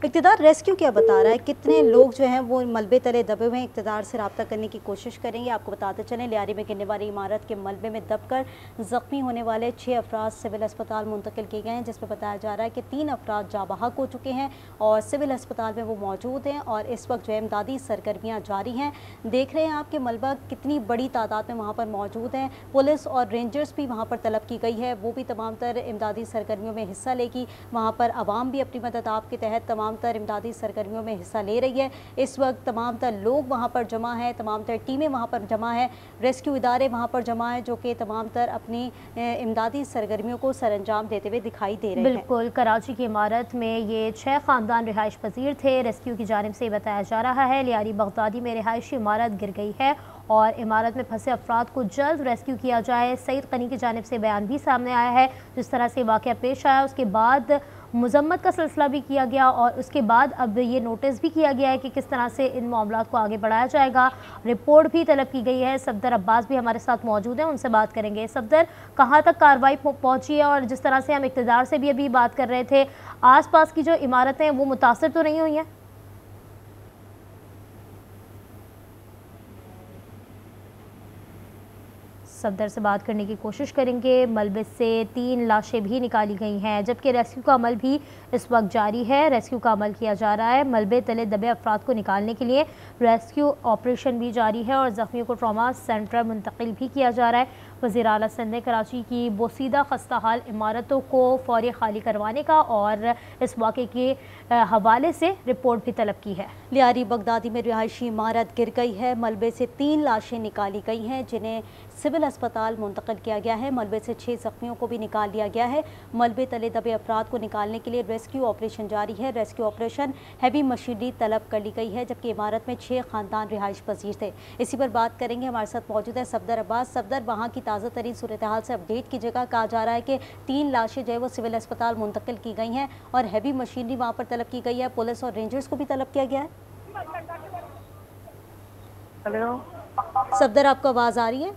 इक़्तिदार rescue क्या बता रहा है, कितने लोग जो हैं वो मलबे तले दबे हुए हैं? इक़्तिदार से रब्ता करने की कोशिश करेंगे। आपको बताते चलें, लियारी में गिरने वाली इमारत के मलबे में दबकर ज़ख्मी होने वाले 6 अफराद सिविल अस्पताल मुंतकिल किए गए हैं, जिसमें बताया जा रहा है कि 3 अफराद जाँ बहक हो चुके हैं और सिविल अस्पताल में वो मौजूद हैं और इस वक्त जो है इमदादी सरगर्मियाँ जारी हैं। देख रहे हैं आपके मलबा कितनी बड़ी तादाद में वहाँ पर मौजूद हैं। पुलिस और रेंजर्स भी वहाँ पर तलब की गई है, वो भी तमाम तर इमदादी सरगर्मियों में हिस्सा लेगी। वहाँ पर आवाम भी अपनी मदद आप के तहत तमाम तर इमदादी सरगर्मियों में हिस्सा ले रही है। इस वक्त तमाम तर लोग वहाँ पर जमा हैं, तमाम तर टीमें वहाँ पर जमा हैं, रेस्क्यू इदारे वहाँ पर जमा हैं, जो कि तमाम तर अपनी इमदादी सरगर्मियों को सरअंजाम देते हुए दिखाई दे रहे हैं। बिल्कुल, कराची की इमारत में ये 6 ख़ानदान रिहाइश पजीर थे। रेस्क्यू की जानिब से बताया जा रहा है लियारी बगदादी में रिहायशी इमारत गिर गई है और इमारत में फंसे अफराद को जल्द रेस्क्यू किया जाए। सईद कनी की जानिब से बयान भी सामने आया है। जिस तरह से वाक़या पेश आया उसके बाद मज़म्मत का सिलसिला भी किया गया और उसके बाद अब ये नोटिस भी किया गया है कि किस तरह से इन मामलों को आगे बढ़ाया जाएगा। रिपोर्ट भी तलब की गई है। सफदर अब्बास भी हमारे साथ मौजूद हैं, उनसे बात करेंगे। सफदर, कहाँ तक कार्रवाई पहुँची है और जिस तरह से हम इक़्तिदार से भी अभी बात कर रहे थे, आस पास की जो इमारतें हैं वो मुतासर तो नहीं हुई हैं? सफदर से बात करने की कोशिश करेंगे। मलबे से 3 लाशें भी निकाली गई हैं, जबकि रेस्क्यू का अमल भी इस वक्त जारी है। रेस्क्यू का अमल किया जा रहा है। मलबे तले दबे अफराद को निकालने के लिए रेस्क्यू ऑपरेशन भी जारी है और ज़ख्मियों को ट्रॉमा सेंटर मुंतकिल भी किया जा रहा है। वज़ीर आला सिंध ने कराची की बोसीदा खस्ता हाल इमारतों को फौरी खाली करवाने का और इस वाक़े के हवाले से रिपोर्ट भी तलब की है। लियारी बगदादी में रिहायशी इमारत गिर गई है। मलबे से 3 लाशें निकाली गई हैं, जिन्हें सिविल अस्पताल मुंतकिल किया गया है। मलबे से 6 ज़ख्मियों को भी निकाल लिया गया है। मलबे तले दबे अफराद को निकालने के लिए रेस्क्यू ऑपरेशन जारी है। रेस्क्यू ऑपरेशन हैवी मशीनरी तलब कर ली गई है, जबकि इमारत में 6 ख़ानदान रिहाइश पजीर थे। इसी पर बात करेंगे, हमारे साथ मौजूद है सफदर अब्बास। सफदर, वहाँ की ताज़ा तरीन सूरत हाल से अपडेट कीजिएगा। कहा जा रहा है कि 3 लाशें जो है वो सिविल अस्पताल मुंतकिल की गई हैं और हैवी मशीनरी वहाँ पर तलब की गई है। पुलिस और रेंजर्स को भी तलब किया गया है। हेलो सफदर, आपको आवाज़ आ रही है?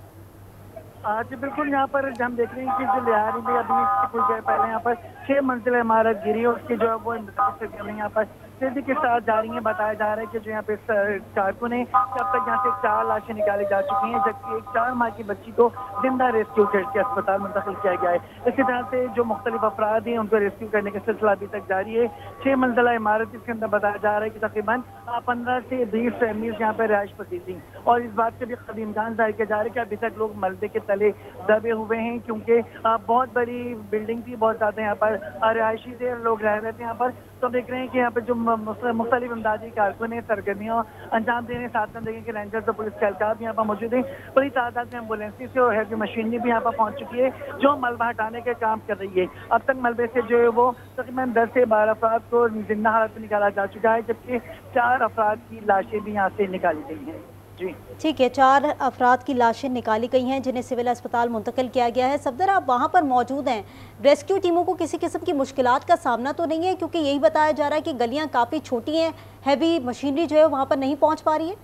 जी बिल्कुल, यहाँ पर हम देख रहे हैं कि जो लियारी में अभी कुछ देर पहले यहाँ पर 6 मंजिला इमारत गिरी और उसकी जो है वो यहाँ पर तेजी के साथ जारी है। बताया जा रहा है कि जो यहाँ पे कारकुन है अब तक यहाँ से 4 लाशें निकाली जा चुकी हैं, जबकि एक 4 माह की बच्ची को जिंदा रेस्क्यू करके अस्पताल मुंतकिल किया गया है। इसी तरह से जो मुख्तलिफ अफराद हैं उनको रेस्क्यू करने का सिलसिला अभी तक जारी है। 6 मंजिला इमारत, इसके अंदर बताया जा रहा है कि तकरीबन 15 से 20 फैमिलीज यहाँ पर रिहाइश पसीर थी और इस बात से भी कभी इम्कान जाहिर किया जा रहा है कि अभी तक लोग मलबे के तले दबे हुए हैं, क्योंकि बहुत बड़ी बिल्डिंग थी, बहुत ज्यादा यहाँ पर रिहायशी थे, लोग रह रहे थे यहाँ पर। तो देख रहे हैं कि यहाँ पर जो मुख्तलिफ इमदादी कारकुन है सरगर्मियाँ अंजाम देने, साथ में देखें कि रेंजर्स और पुलिस के एहलकार भी यहाँ पर मौजूद है। बड़ी तादाद में एम्बुलेंसी से और हैवी मशीनरी भी यहाँ पर पहुँच चुकी है जो मलबा हटाने के काम कर रही है। अब तक मलबे से जो है वो तकरीबन 10 से 12 अफराद को जिंदा हालत में निकाला जा चुका है, जबकि 4 अफराद की लाशें भी यहाँ से निकाली गई हैं। जी ठीक है, 4 अफराद की लाशें निकाली गई हैं जिन्हें सिविल अस्पताल मुंतकिल किया गया है। सफदर, आप वहाँ पर मौजूद हैं, रेस्क्यू टीमों को किसी किस्म की मुश्किलात का सामना तो नहीं है? क्योंकि यही बताया जा रहा है कि गलियाँ काफ़ी छोटी हैं, हैवी मशीनरी जो है वहाँ पर नहीं पहुँच पा रही है।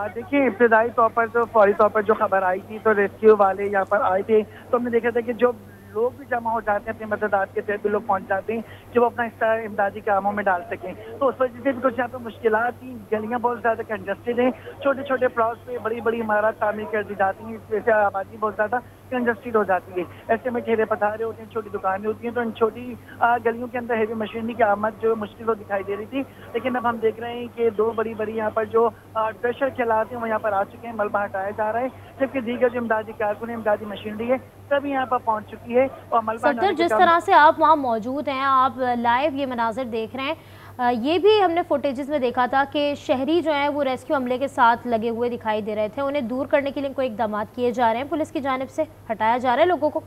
देखिए, इब्तदाई तौर पर तो फौरी तौर पर जो खबर आई थी तो रेस्क्यू वाले यहाँ पर आए थे, तो हमने देखा था कि जो लोग भी जमा हो जाते हैं, अपनी मददात के तहत भी लोग पहुंच जाते हैं जो वो अपना हिस्सा इमदादी कामों में डाल सकें। तो उस वजह से भी कुछ यहाँ पे मुश्किलात थी। गलियाँ बहुत ज़्यादा कंजस्टेड हैं, छोटे छोटे प्लॉट्स पे बड़ी बड़ी इमारत तामीर कर दी जाती हैं, इस वजह से आबादी बहुत ज़्यादा कंजस्टेड हो जाती है। ऐसे में ठेले पथारे होते हैं, छोटी दुकानें होती हैं, तो इन छोटी गलियों के अंदर हैवी मशीनरी की आमद जो मुश्किल हो दिखाई दे रही थी। लेकिन अब हम देख रहे हैं कि 2 बड़ी बड़ी यहाँ पर जो ट्रेशर खिलाते हैं वो यहाँ पर आ चुके हैं, मलबा हटाया जा रहा है, जबकि दीगर जो इमदादी कारकुन है, इमदादी मशीनरी है, सभी यहाँ पर पहुँच चुकी है। और मलबा जिस तरह से आप वहाँ मौजूद हैं, आप लाइव ये मनाजिर देख रहे हैं, ये भी हमने फुटेजेस में देखा था कि शहरी जो हैं वो रेस्क्यू अमले के साथ लगे हुए दिखाई दे रहे थे। उन्हें दूर करने के लिए कोई इक़दाम किए जा रहे हैं, पुलिस की जानिब से हटाया जा रहा है लोगों को।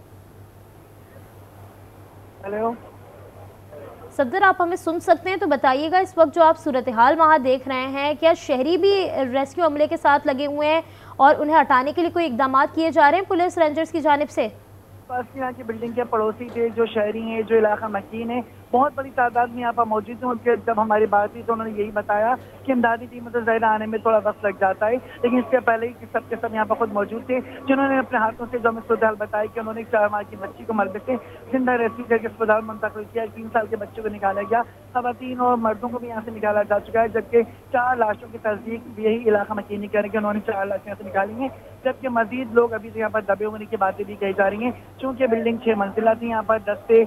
हेलो सफदर, आप हमें सुन सकते हैं तो बताइएगा, इस वक्त जो आप सूरत हाल वहाँ देख रहे हैं, क्या शहरी भी रेस्क्यू अमले के साथ लगे हुए हैं और उन्हें हटाने के लिए कोई इक़दाम किए जा रहे हैं पुलिस रेंजर्स की जानिब से? पास यहाँ की बिल्डिंग के पड़ोसी थे जो शहरी हैं, जो इलाका मकीन है, बहुत बड़ी तादाद में यहाँ पर मौजूद हैं। उनके जब हमारी बात हुई तो उन्होंने यही बताया कि इमदादी टीम तो ज़ाहिर आने में थोड़ा वक्त लग जाता है, लेकिन इससे पहले ही सब के सब यहाँ पर खुद मौजूद थे, जिन्होंने अपने हाथों से जो हमें सूरत हाल बताई कि उन्होंने 4 माह की बच्ची को मलबे से जिंदा रेस्क्यू करके अस्पताल मुंतकिल किया। 3 साल के बच्चे को निकाला गया, खवातीन और मर्दों को भी यहाँ से निकाला जा चुका है, जबकि 4 लाशों की तस्दीक यही इलाका मकीनी करें कि उन्होंने 4 लाशें यहाँ से निकाली हैं, जबकि मजीद लोग अभी तो यहाँ पर दबे होने की बातें भी कही जा रही हैं। चूंकि बिल्डिंग 6 मंजिला थी, यहाँ पर 10 से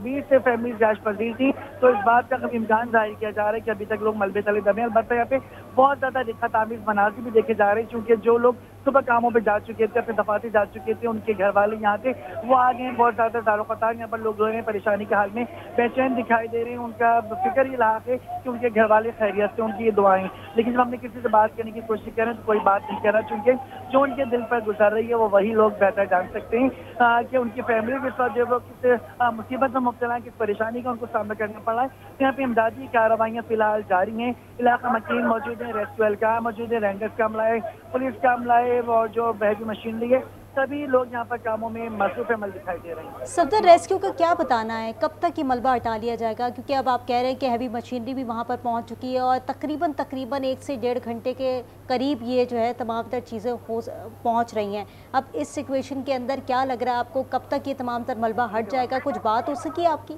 20 से फैमिली रिहाइश पजीर थी, तो इस बात का कभी इम्कान जाहिर किया जा रहा है कि अभी तक लोग मलबे तले दबे हैं। अलबत्ता यहाँ पे बहुत ज्यादा दिक्कत आमीज मनाजिर भी देखे जा रहे हैं, क्योंकि जो लोग सुबह कामों पे जा चुके थे, अपने दफातर जा चुके थे, उनके घर वाले यहाँ थे, वो आ गए। बहुत ज्यादा दारो कतार यहाँ पर लोग जो है परेशानी के हाल में बेचैन दिखाई दे रहे हैं। उनका फिक्र ये रहा है कि उनके घर वाले खैरियत से, उनकी ये दुआएं। लेकिन जब हमने किसी से बात करने की कोशिश कर रहे हैं तो कोई बात नहीं कर रहा, चूंकि जो उनके दिल पर गुजर रही है वो वही लोग बेहतर जान सकते हैं कि उनकी फैमिली के साथ जो किस मुसीबत में मुब्तला है, किस परेशानी का उनको सामना करना पड़ा है। तो यहाँ पे इमदादी कार्रवाइयाँ फिलहाल जारी हैं। इलाका मकीन मौजूद है, रेस्क्यू एहलकार मौजूद है, रेंजर्स का अमला है, पुलिस का अमला है और जो बहरी मशीनरी है, सभी लोग यहाँ पर कामों में मसरूफ अमल दिखाई दे रहे हैं। सफदर, रेस्क्यू का क्या बताना है, कब तक ये मलबा हटा लिया जाएगा? क्योंकि अब आप कह रहे हैं कि हैवी मशीनरी भी वहाँ पर पहुँच चुकी है और तकरीबन 1 से 1.5 घंटे के करीब ये जो है तमाम तर चीज़ें हो पहुँच रही हैं। अब इस सिचुएशन के अंदर क्या लग रहा है आपको, कब तक ये तमाम तर मलबा हट जाएगा? कुछ बात हो सकी आपकी?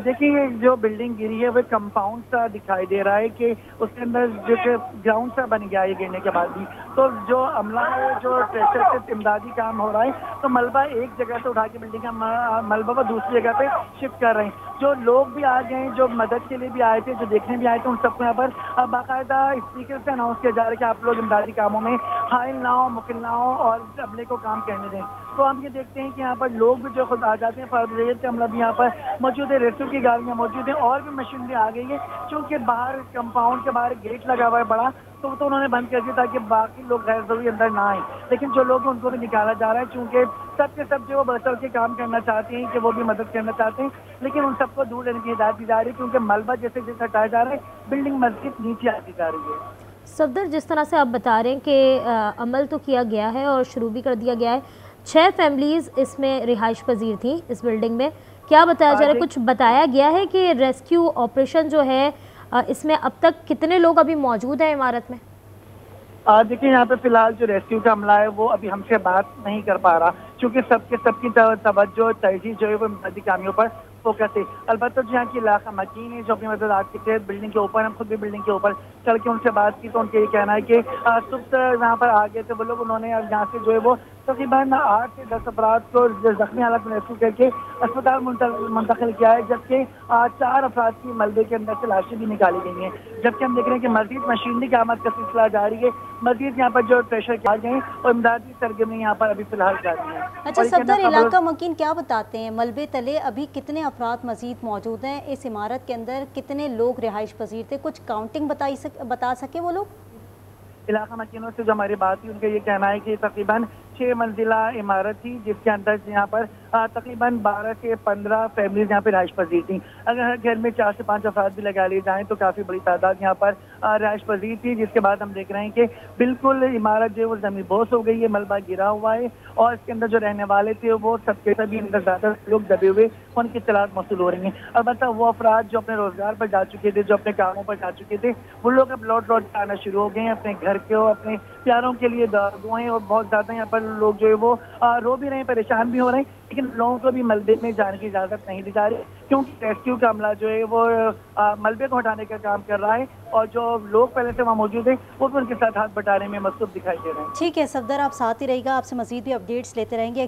देखिए, जो बिल्डिंग गिरी है वो कंपाउंड सा दिखाई दे रहा है कि उसके अंदर जो ग्राउंड सा बन गया है गिरने के बाद भी। तो जो अमला है, जो ट्रेक्टर से इमदादी काम हो रहा है, तो मलबा एक जगह से उठा के बिल्डिंग का मलबा को दूसरी जगह पे शिफ्ट कर रहे हैं। जो लोग भी आ गए, जो मदद के लिए भी आए थे, जो देखने भी आए थे, उन सबको यहाँ पर बाकायदा स्पीकर से अनाउंस किया जा रहा है कि आप लोग इमदादी कामों में हाइल ना हो, मुकिल ना हो और अमले को काम करने दें। तो हम ये देखते हैं कि यहाँ पर लोग भी जो खुद आ जाते हैं, फर्द के अमला भी यहाँ पर मौजूद है, रेस्क्यू की गाड़ियाँ मौजूद हैं और भी मशीनरी आ गई है। क्योंकि बाहर कंपाउंड के बाहर गेट लगा हुआ है बड़ा, तो उन्होंने बंद कर दिया ताकि बाकी लोग गैर जरूरी अंदर ना आए। लेकिन जो लोग उनको भी निकाला जा रहा है, चूंकि सब के सब जो बचल के काम करना चाहते हैं, कि वो भी मदद करना चाहते हैं, लेकिन उन सबको दूर रहने की हिदायत दी जा रही है, क्योंकि मलबा जैसे जैसे हटाया जा रहा है, बिल्डिंग मस्जिद नीचे आती जा रही है। सफदर, जिस तरह से आप बता रहे हैं कि अमल तो किया गया है और शुरू भी कर दिया गया है, 6 फैमिलीज़ इसमें रिहाइश पजीर थी इस बिल्डिंग में, क्या बताया जा रहा है? कुछ बताया गया है कि रेस्क्यू ऑपरेशन जो है इसमें अब तक कितने लोग अभी मौजूद हैं इमारत में? देखिए, यहाँ पे फिलहाल जो रेस्क्यू का अमला है वो अभी हमसे बात नहीं कर पा रहा, क्योंकि सबकी तवज्जो तरजीह जो है वो इमदादी कामियों पर फोकस है। अलबत्ता जो यहाँ की इलाका मकीन है, जो अपनी मदद आज के बिल्डिंग के ऊपर, हम खुद भी बिल्डिंग के ऊपर चल के उनसे बात की, तो उनके ये कहना है कि सुबह यहाँ पर आ गए थे वो लोग, उन्होंने यहाँ से जो है वो तकरीबन 8 से 10 अफराद को जख्मी हालत में रेस्क्यू करके अस्पताल मुंतकिल किया है, जबकि 4 अफराद की मलबे के अंदर से लाशें भी निकाली गई हैं। जबकि हम देख रहे हैं कि मजीद मशीनरी की आमद का सिलसिला जारी है, मजीद यहाँ पर जो प्रेशर किया गए और इमदादी सरगर्मी यहाँ पर अभी फिलहाल जारी है। अच्छा सफदर, इलाका मकीन क्या बताते हैं, मलबे तले अभी कितने अफराद मजीद मौजूद हैं? इस इमारत के अंदर कितने लोग रिहाइश पजीर थे? कुछ काउंटिंग बता सके वो लोग? इलाका मकीनों से जो हमारी बात हुई, उनका ये कहना है कि तकरीबन 6 मंजिला इमारत थी, जिसके अंदर यहाँ पर तकरीबन 12 से 15 फैमिलीज यहाँ पे रहायश पजीर थी। अगर हर घर में 4 से 5 अफराद भी लगा लिए जाएं तो काफ़ी बड़ी तादाद यहाँ पर रहायश पजीर थी। जिसके बाद हम देख रहे हैं कि बिल्कुल इमारत जो है वो ज़मीन बोस हो गई है, मलबा गिरा हुआ है और इसके अंदर जो रहने वाले थे वो सबके सभी अंदर ज़्यादा लोग दबे हुए, उनकी तलाश मौसूल हो रही हैं। अलबत्ता वो अफराद जो अपने रोजगार पर जा चुके थे, जो अपने कामों पर जा चुके थे, वो लोग अब लौट के आना शुरू हो गए हैं अपने घर के और अपने प्यारों के लिए दुआएं। और बहुत ज़्यादा यहाँ पर लोग जो है वो रो भी रहे हैं, परेशान भी हो रहे हैं, लेकिन लोगों को भी मलबे में जाने की इजाज़त नहीं दी जा रही, क्योंकि रेस्क्यू का अमला जो है वो मलबे को हटाने का काम कर रहा है और जो लोग पहले से वहाँ मौजूद हैं वो भी उनके साथ हाथ बटाने में मसरूफ दिखाई दे रहे हैं। ठीक है सफदर, आप साथ ही रहिएगा, आपसे मजीद भी अपडेट्स लेते रहेंगे।